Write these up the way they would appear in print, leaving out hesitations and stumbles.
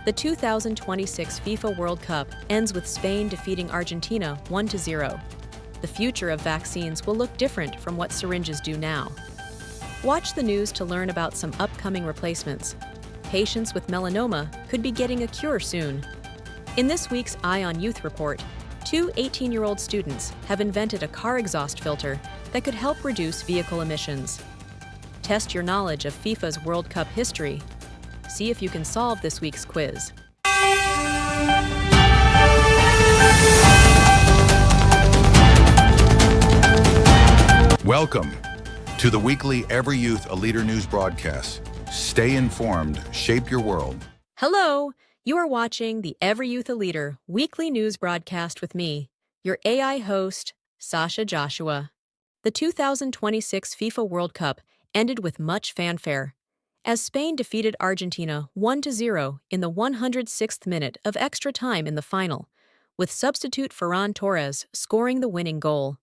The 2026 FIFA World Cup ends with Spain defeating Argentina 1-0. The future of vaccines will look different from what syringes do now. Watch the news to learn about some upcoming replacements. Patients with melanoma could be getting a cure soon. In this week's Eye on Youth report, two 18-year-old students have invented a car exhaust filter that could help reduce vehicle emissions. Test your knowledge of FIFA's World Cup history. See if you can solve this week's quiz. Welcome to the weekly Every Youth a Leader news broadcast. Stay informed, shape your world. Hello, you are watching the Every Youth a Leader weekly news broadcast with me, your AI host, Sasha Joshua. The 2026 FIFA World Cup ended with much fanfare, as Spain defeated Argentina 1-0 in the 106th minute of extra time in the final, with substitute Ferran Torres scoring the winning goal.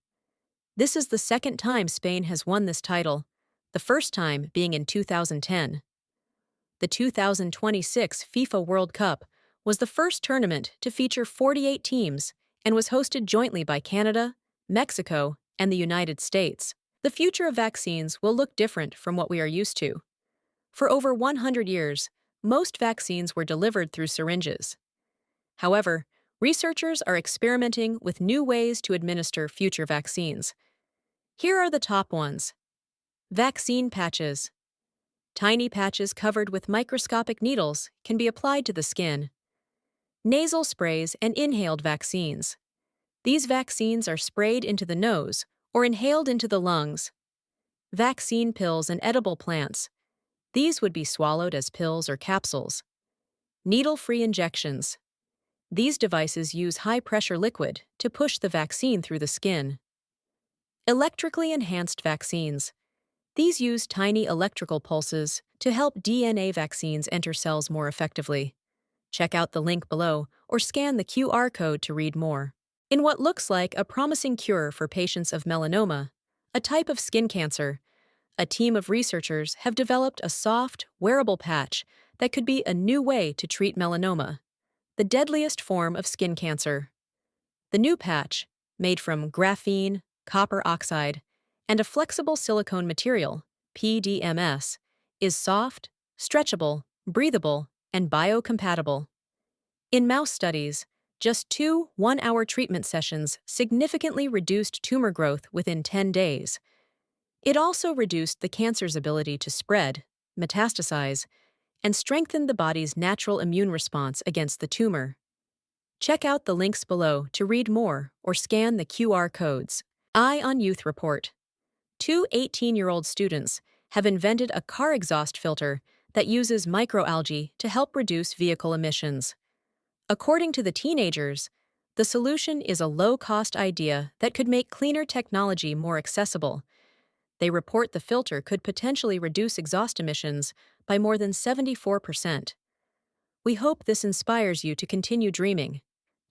This is the second time Spain has won this title, the first time being in 2010. The 2026 FIFA World Cup was the first tournament to feature 48 teams and was hosted jointly by Canada, Mexico, and the United States. The future of vaccines will look different from what we are used to. For over 100 years, most vaccines were delivered through syringes. However, researchers are experimenting with new ways to administer future vaccines. Here are the top ones. Vaccine patches. Tiny patches covered with microscopic needles can be applied to the skin. Nasal sprays and inhaled vaccines. These vaccines are sprayed into the nose or inhaled into the lungs. Vaccine pills and edible plants. These would be swallowed as pills or capsules. Needle-free injections. These devices use high-pressure liquid to push the vaccine through the skin. Electrically enhanced vaccines. These use tiny electrical pulses to help DNA vaccines enter cells more effectively. Check out the link below or scan the QR code to read more. In what looks like a promising cure for patients of melanoma, a type of skin cancer, a team of researchers have developed a soft, wearable patch that could be a new way to treat melanoma, the deadliest form of skin cancer. The new patch, made from graphene, copper oxide, and a flexible silicone material, PDMS, is soft, stretchable, breathable, and biocompatible. In mouse studies, just 2 one-hour treatment sessions significantly reduced tumor growth within 10 days. It also reduced the cancer's ability to spread, metastasize, and strengthened the body's natural immune response against the tumor. Check out the links below to read more or scan the QR codes. Eye on Youth report. Two 18-year-old students have invented a car exhaust filter that uses microalgae to help reduce vehicle emissions. According to the teenagers, the solution is a low-cost idea that could make cleaner technology more accessible. They report the filter could potentially reduce exhaust emissions by more than 74%. We hope this inspires you to continue dreaming.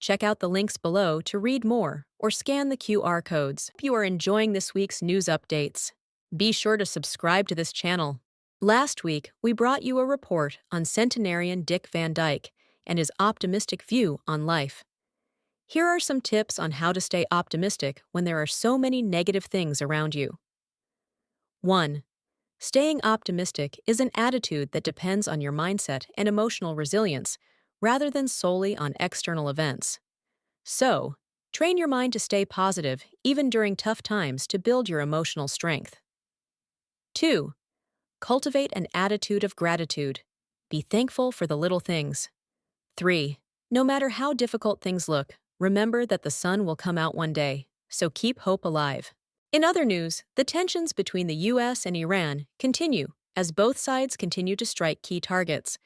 Check out the links below to read more or scan the QR codes. If you are enjoying this week's news updates, be sure to subscribe to this channel. Last week, we brought you a report on centenarian Dick Van Dyke and his optimistic view on life. Here are some tips on how to stay optimistic when there are so many negative things around you. 1. Staying optimistic is an attitude that depends on your mindset and emotional resilience rather than solely on external events. So, train your mind to stay positive even during tough times to build your emotional strength. 2. Cultivate an attitude of gratitude. Be thankful for the little things. 3. No matter how difficult things look, remember that the sun will come out one day, so keep hope alive. In other news, the tensions between the U.S. and Iran continue as both sides continue to strike key targets.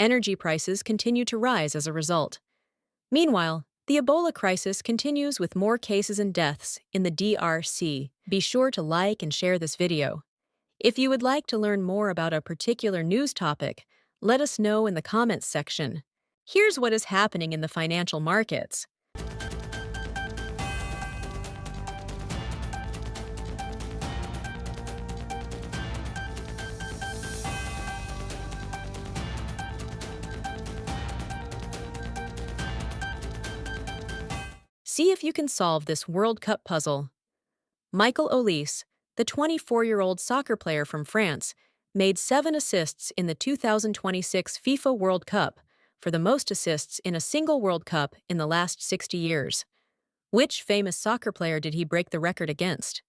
Energy prices continue to rise as a result. Meanwhile, the Ebola crisis continues with more cases and deaths in the DRC. Be sure to like and share this video. If you would like to learn more about a particular news topic, let us know in the comments section. Here's what is happening in the financial markets. See if you can solve this World Cup puzzle. Michael Olise, the 24-year-old soccer player from France, made 7 assists in the 2026 FIFA World Cup, for the most assists in a single World Cup in the last 60 years. Which famous soccer player did he break the record against?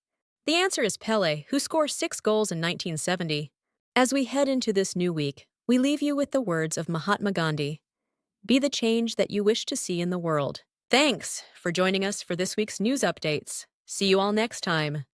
The answer is Pelé, who scored 6 goals in 1970. As we head into this new week, we leave you with the words of Mahatma Gandhi: be the change that you wish to see in the world. Thanks for joining us for this week's news updates. See you all next time.